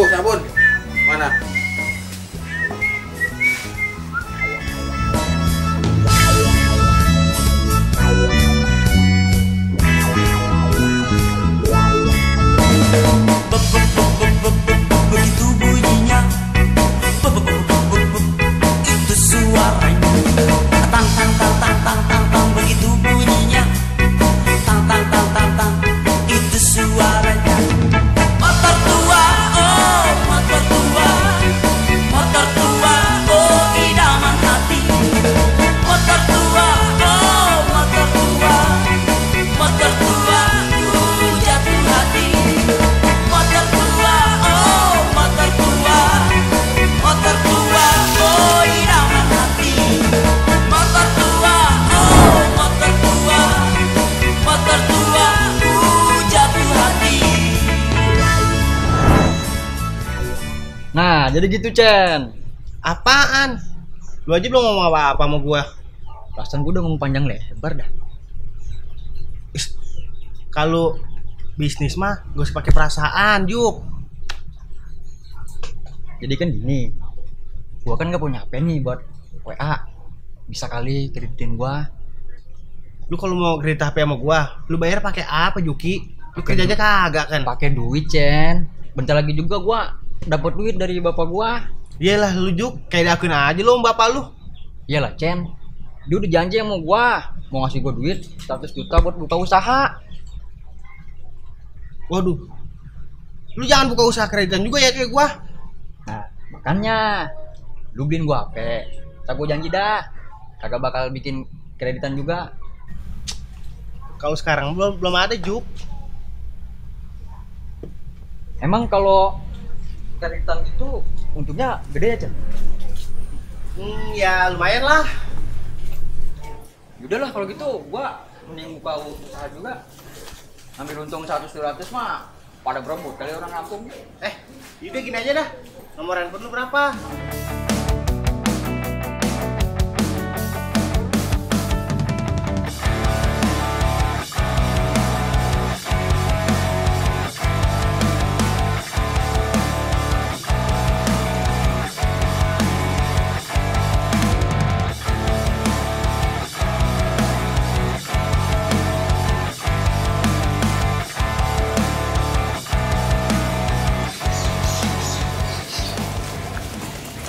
Sabun. Mana? Begitu bunyinya, itu suaranya. Tang tang tang tang tang tang tang, begitu bunyinya. Tang tang tang tang tang, itu suaranya. Motor tua, oh motor tua, motor tua, oh idaman hati. Motor tua, oh motor tua, motor tua, jatuh hati. Motor tua, oh motor tua, motor tua, oh idaman hati. Motor tua, oh motor tua, motor tua, jatuh hati. Nah, jadi gitu, Cen. Apaan? Lu aja belum ngomong apa-apa sama gua. Perasaan gue udah ngomong panjang lebar dah. Kalau bisnis mah gak usah pakai perasaan, Juk. Jadi kan gini, gua kan gak punya HP nih buat WA. Bisa kali kreditin gua. Lu kalau mau kredit HP sama gua, lu bayar pakai apa, Juki? Lu kerjanya kagak kan? Pakai duit, Cen. Bentar lagi juga gua dapat duit dari bapak gua. Iyalah lu, Juk, kayak diakuin aja lu sama bapak lu. Iyalah, Cen. Dia udah janji sama gua mau ngasih gua duit 100 juta buat buka usaha. Waduh. Lu jangan buka usaha kreditan juga ya kayak gua. Nah, makanya lu beliin gua HP. Tak gua janji dah kagak bakal bikin kreditan juga. Kalau sekarang belum ada, Juk. Emang kalau kreditan itu untungnya gede ya, Cen? Ya lumayan lah. Yaudahlah kalau gitu gua mending buka usaha juga. Ambil untung 100-200 mah pada berebut kali orang kampung. Yaudah gini aja dah. Nomor handphone lu berapa?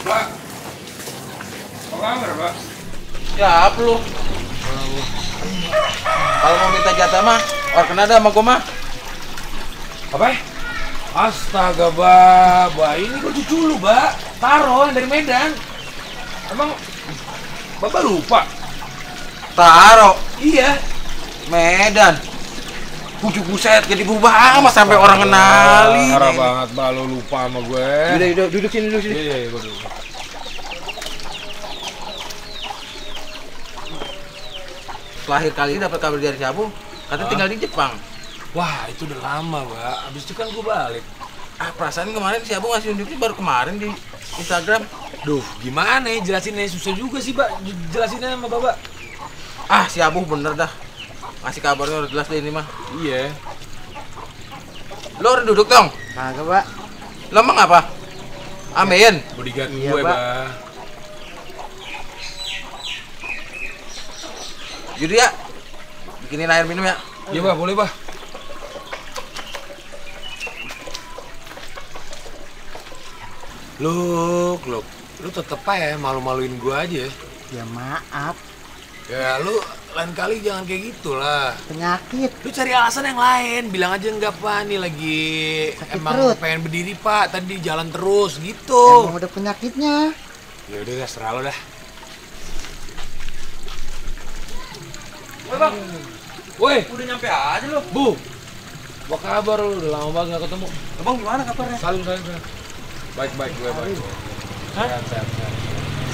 Pak, apa kabar, Pak? Siap lu. Kalau mau minta jatah mah, orang ada sama gua mah. Apa? Astaga, Ba, ini kok cucu lu, Ba? Taro yang dari Medan. Emang Bapak lupa? Taro Iya. Medan. Buset, jadi berubah amat sampai orang kenali. Parah banget, Ba, lu lupa sama gue. Udah, duduk sini. Iya, gue dulu. Lahir kali ini dapat kabar dari si Abu, katanya tinggal di Jepang. Wah, itu udah lama, Ba. Abis itu kan gue balik. Perasaan kemarin si Abu ngasih undiannya baru kemarin di Instagram. Duh, gimana ya jelasinnya? Susah juga sih, Ba. Jelasinnya sama Bapak. Si Abu bener dah. Ngasih kabarnya udah jelas deh ini mah. Iya. Lo udah duduk dong? Kagak, Pak. Lo emang apa? Amin. Bodyguard Iya, gue, Pak. Ba. Jadi ya, bikinin air minum ya. Iya, Ba, boleh, Ba. Lu tetep aja malu-maluin gua aja. Ya maaf, Ya lu lain kali jangan kayak gitulah. penyakit. Lu cari alasan yang lain, bilang aja enggak Pak, nih lagi Sakit emang perut. pengen berdiri Pak, tadi jalan terus gitu. Emang udah penyakitnya. Ya udah serah lo dah. Woi bang, Woi, udah nyampe aja lo. Bu. Apa kabar lu? Udah lama banget gak ketemu. Abang gimana kabarnya? Salim. Baik gue baik. Hah? Sehat.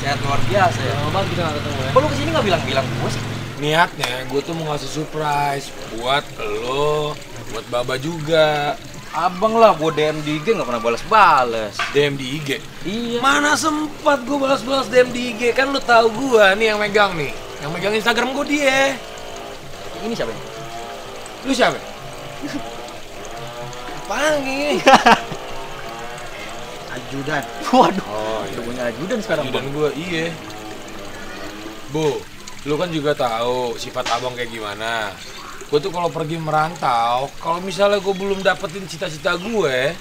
Sehat luar biasa ya. Lama banget kita gak ketemu ya. Kok lu kesini nggak bilang-bilang gue sih? Niatnya gue tuh mau ngasih surprise buat lo, buat Baba juga. Abang lah, gue DM di IG nggak pernah balas-balas. DM di IG. Iya. Mana sempat gue balas-balas DM di IG, kan lu tahu gue nih yang megang nih. Yang megang Instagram gue dia. Ini siapa ya? Lu siapa? Apaan ini? Ajudan. Waduh. Oh iya. Punya ajudan sekarang, Ajudan Bang. gua, iya. Bu, lu kan juga tahu sifat abang kayak gimana. Gue tuh kalau pergi merantau, kalau misalnya gue belum dapetin cita-cita gue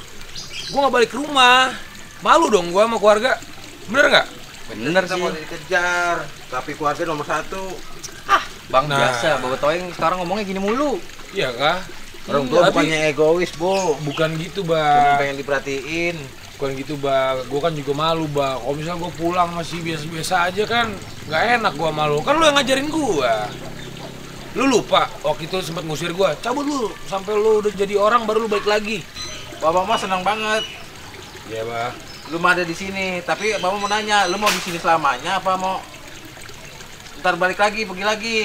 nggak balik ke rumah. Malu dong gue sama keluarga. Bener nggak? Bener Kita sih. mau dikejar, tapi keluarga nomor satu. Bang Nah. biasa, Bapak Toeng sekarang ngomongnya gini mulu. Iya kah? Orang Iya, tua tapi bukannya egois, Bu. bukan gitu, Cuma Bang. pengen diperhatiin. Bukan gitu, Bang. Gue kan juga malu, Bang. Kalau misalnya gue pulang masih biasa-biasa aja kan nggak enak gue malu. Kan lu yang ngajarin gue. Lu lupa waktu itu sempat ngusir gue. Cabut lu sampai lu udah jadi orang baru lu balik lagi. Bapak mah senang banget. Iya, Bang. Lu mah ada di sini, tapi Bapak mau nanya, lu mau di sini selamanya apa mau ntar balik lagi, pergi lagi?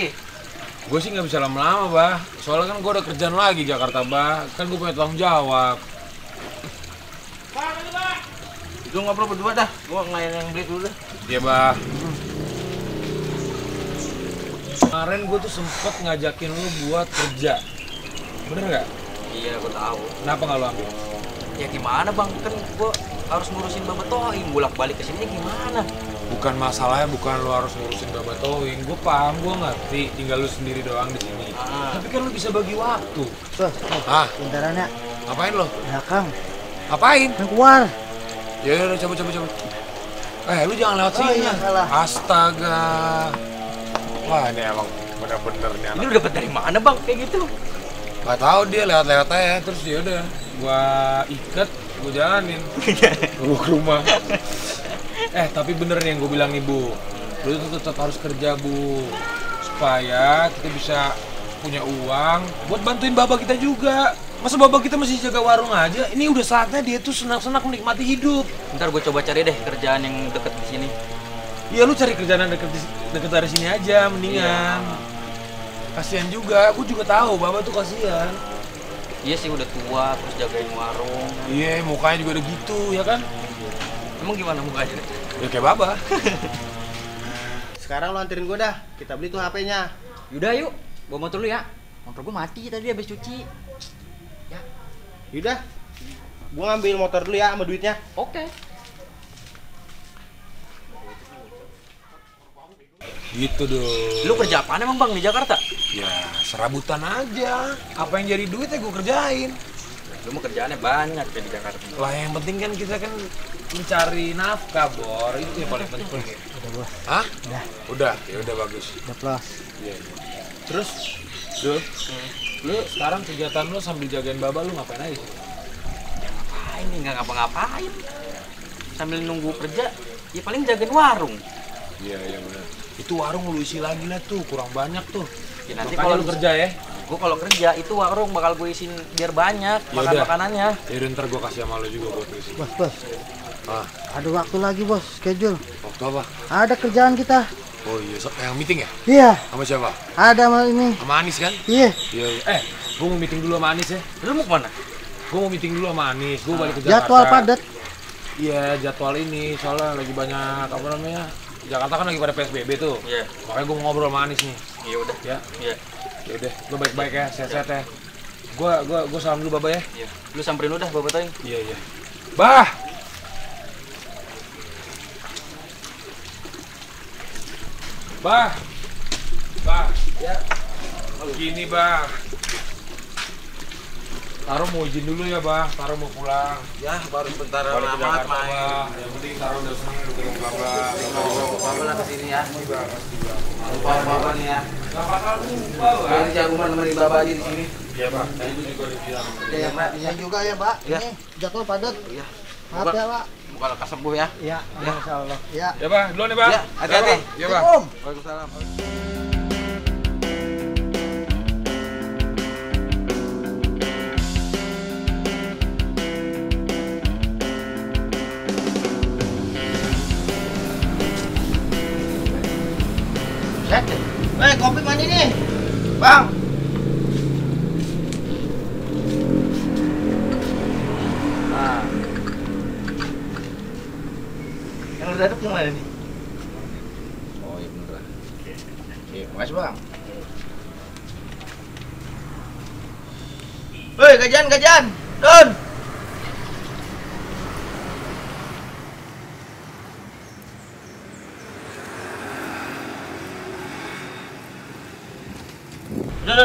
Gue sih nggak bisa lama-lama, Bah. Soalnya kan gue udah kerjaan lagi Jakarta, Bah. Kan gue punya tanggung jawab. Lu ngobrol berdua dah, gua ngelayan yang beli dulu dah. Iya, Bah. Kemarin gue tuh sempet ngajakin lu buat kerja. Bener nggak? Iya, gue tahu. Kenapa nggak lu ambil? Ya gimana, Bang? Kan gue harus ngurusin Bapak Toeng, bolak-balik ke sini gimana? Bukan masalahnya, bukan lu harus ngurusin Bapak Towing. Gue paham, gue ngerti. Tinggal lu sendiri doang di sini. Tapi kan lu bisa bagi waktu. Bos, Ah, bentaran ya. ngapain lo? Belakang. Ngapain? Yang keluar. Ya udah, cabut. Lu jangan lewat Oh, sini. iya, salah. Astaga. Wah, ini emang bener-bener nih Ini anak. lu dapet dari mana, Bang? Kayak gitu. Gak tahu dia lewat-lewat aja. Terus ya udah, gua ikat, gua jalanin. Gua ke rumah. Tapi bener nih yang gue bilang nih, Bu. Lu tuh tetap harus kerja, Bu. Supaya kita bisa punya uang buat bantuin bapak kita juga. Masa bapak kita masih jaga warung aja? Ini udah saatnya dia tuh senang-senang menikmati hidup. Ntar gue coba cari deh kerjaan yang deket di sini. Ya lu cari kerjaan yang deket dari sini aja, mendingan. Kasihan juga, aku juga tahu bapak tuh kasihan. Iya sih, udah tua, terus jagain warung. Iya, mukanya juga udah gitu, ya kan? Emang gimana mukanya? Ya kayak bapak. Sekarang lo anterin gue dah. Kita beli tuh HP-nya. Yaudah yuk, bawa motor lu ya. Motor gue mati tadi habis cuci. Yaudah. Gue ngambil motor dulu ya sama duitnya. Oke. Gitu dong. Lu kerja apaan emang, Bang, di Jakarta? Ya, serabutan aja. Apa yang jadi duit ya gue kerjain. Lu mau kerjaannya banyak kayak di Jakarta. Lah yang penting kan kita kan mencari nafkah, Bor. Itu yang paling penting. Udah, Bos. Hah? Udah. Udah, ya udah bagus. Udah plus. Iya. Terus, lu sekarang kegiatan lu sambil jagain baba lu ngapain aja? Ngapain nih, nggak ngapa-ngapain. Sambil nunggu kerja, ya paling jagain warung. Iya benar. Itu warung lu isi lagi lah tuh, kurang banyak tuh. Ya nanti Makanya kalau lu kerja ya. Gue kalau kerja itu warung bakal gue isiin biar banyak Yaudah. makanannya. Ya udah ntar gua kasih sama lu juga buat ngisi. Bos. Ah, Ada waktu lagi, Bos. Schedule. waktu apa? Ada kerjaan kita. Oh iya, yang meeting ya? Iya, Sama siapa? ada sama ini. Sama Anis kan? Iya. Iya. Gua mau meeting dulu sama Anis ya. Lu mau kemana? Gua mau meeting dulu sama Anis. Gua balik ke Jakarta. Jadwal padat. Iya, jadwal ini soalnya lagi banyak apa namanya? Jakarta kan lagi pada PSBB tuh. Iya. Makanya gua mau ngobrol sama Anis nih. Iya udah. Ya. Iya. Ya udah, lu baik-baik ya, sehat-sehat ya. Gua salam dulu Baba ya. Iya. Lu samperin udah Bapak Toeng. Iya. Bah. Bah. Ya. Gini, Bah. Taro mau izin dulu ya, Bah. Taro mau pulang. Ya, baru sebentar Balik ke amat Jakarta, main. Bah. Yang penting Taro udah seneng udah ketemu Baba. Bapak lah kesini ya. Lupa Bapak nih ya. Gak bakal lupa, Bah. Jadi jagungan nemenin Bapak aja di sini. Iya, Bah. Tadi gua juga udah bilang. Iya, Pak. Iya juga ya, Pak. Iya. Ini jadwal padat. Iya. Maaf ya, Pak. Bukan lekas sembuh ya. Iya, insyaallah. Iya. Ya, Bah. Duluan ya, Bah. Ya, hati-hati. Ya, Bah. Om. Waalaikumsalam. Kopi mana nih? Bang. Nah. Yang udah duduk yang mana nih? Oh iya beneran. Oke, makasih Bang. Woi, gajian. Don.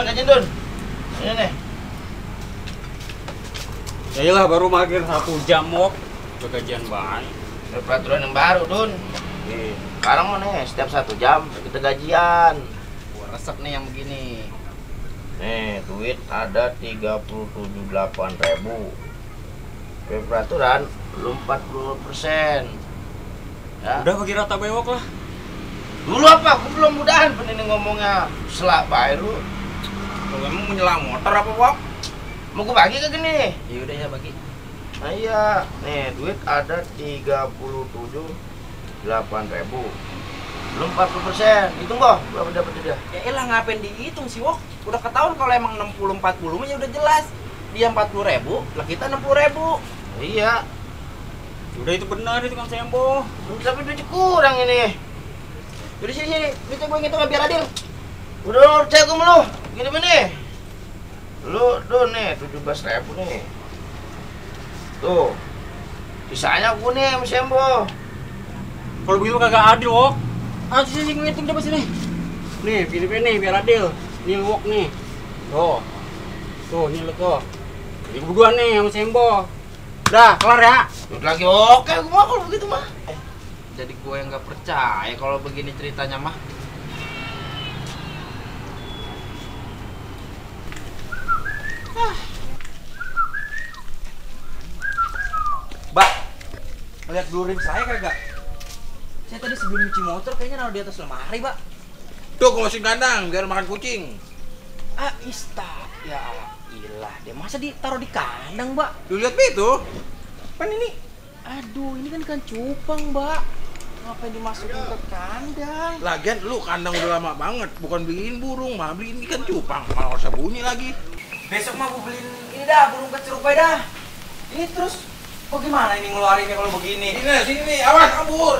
gajian Dun. Ini nih. Ya iyalah baru makin 1 jam wok. Gajian banget. Peraturan yang baru Dun. Sekarang mau nih setiap 1 jam kita gajian. Gua resep nih yang begini. Nih duit ada 37.800. Peraturan lu 40%. Ya. Udah bagi rata bewok lah. Dulu apa? Aku belum mudahan ini ngomongnya selak bae lu. Kalau emang menyelang motor apa, Wak? Mau gue bagi ke gini? Ya udah ya bagi. Nah iya, nih duit ada 37.800. Belum 40%. Hitung kok, berapa dapat dia? Ya elah ngapain dihitung sih, Wok? Udah ketahuan kalau emang 60-40 mah ya udah jelas. Dia 40.000, lah kita 60.000. Iya. Udah itu benar itu Kang Sembo. Tapi duit kurang ini. Udah sini, duitnya gue ngitung biar adil. Udah percaya gue sama lu. Gini nih. Lu nih 17.000 nih. Tuh. Sisanya aku nih sama Sembo. Kalau begitu kagak adil, Wok. Ah, sini ngitung coba sini. Nih, pilih nih biar adil. Nih Wok nih. Tuh. Tuh, nih lu tuh. Ini berdua nih sama Sembo. Udah, kelar ya. Lagi oke, gue mau kalau begitu mah. Jadi gue yang gak percaya kalau begini ceritanya mah. Mbak, lihat dulu rim saya kagak? Saya tadi sebelum nyuci motor kayaknya naruh di atas lemari, Mbak. Tuh, gue masukin kandang biar makan kucing. Ah, ya ilah, dia masa ditaruh di kandang, Mbak? Lu lihat itu? Kan ini, aduh, ini kan ikan cupang, Mbak. Ngapain dimasukin ke kandang? Lagian lu kandang udah lama banget, bukan beliin burung, mah beliin ikan cupang, malah usah bunyi lagi. Besok mah gue beliin ini dah, burung kecerupai dah. Ini terus, kok gimana ini ngeluarinnya kalau begini? Sini nih, awas kabur.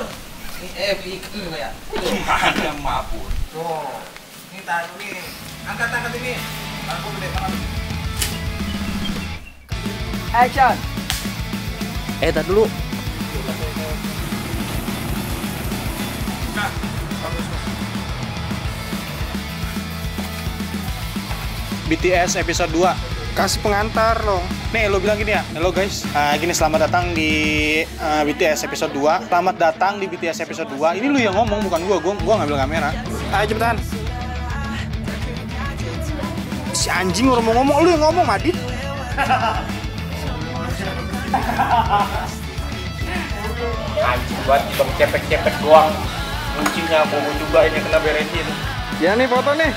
Ini ikan ya? Gimana mabur? Tuh, ini taruh nih, angkat ini. Aku gede banget. Action. Tar dulu. BTS episode 2 kasih pengantar lo. Nih lo bilang gini ya, halo guys, gini selamat datang di BTS episode 2. Selamat datang di BTS episode 2. Ini lu yang ngomong bukan gua ngambil kamera. Ayo cepetan. Si anjing orang mau ngomong, lu yang ngomong Madit. Anjing buat bang cepek-cepek doang. Kucingnya bobo juga ini kena beresin. Ya nih foto nih.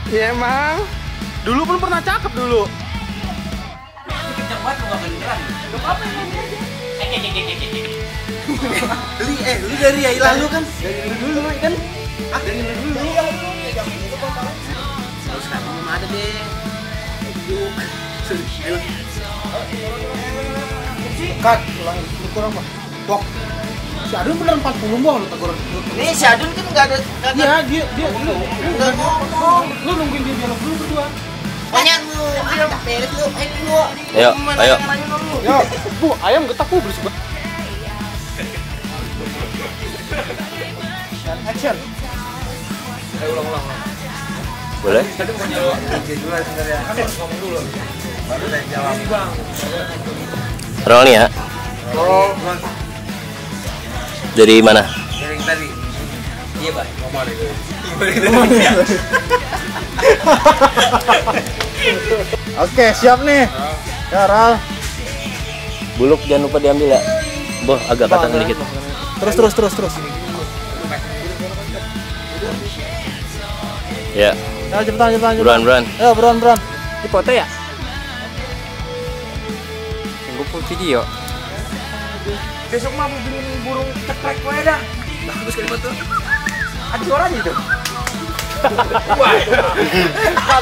Iya emang. Dulu pun pernah cakep dulu. Ini kencang banget, lu gak beneran. Lu apa yang ngomong aja? Lu dari ya hilang lu kan? Dari dulu kan? Ah, dari dulu. Terus sekarang belum ada deh. Yuk. Kat, ulang kurang Pak. Bok. Si Adun bener 40 bang lu tegur. Nih si Adun kan nggak ada. Iya, dia lu udah ngomong. Lu nungguin dia dialog dulu berdua. Banyak lu, ayo beres lu, ayo. Ayo. Ya, Bu, ayam getak Bu berisik banget. Action. Ayo ulang. Boleh? Tadi mau jawab. Dulu sebenarnya. Kan harus ngomong dulu. Baru saya jawab. Ini Bang. Roll nih ya. Roll. Dari mana? Dari yang tadi. Iya, Pak. Ngomong itu. Oke, siap nih. Ya, Ral. Buluk jangan lupa diambil ya. Boh, agak kata sedikit. Terus. Ya. Ya, cepetan. Buruan. Ayo, buruan. Di foto ya? Tunggu full video. Besok mah mau beliin burung ceprek gue dah. Bagus kali betul. Ada suaranya itu.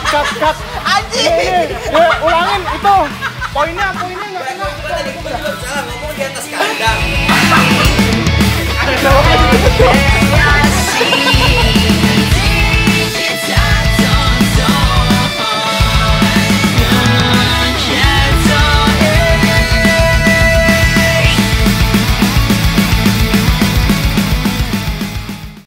Cut. Anjing. Ulangin itu. Poinnya enggak kena. Tadi gue juga salah ngomong di atas kandang. Ada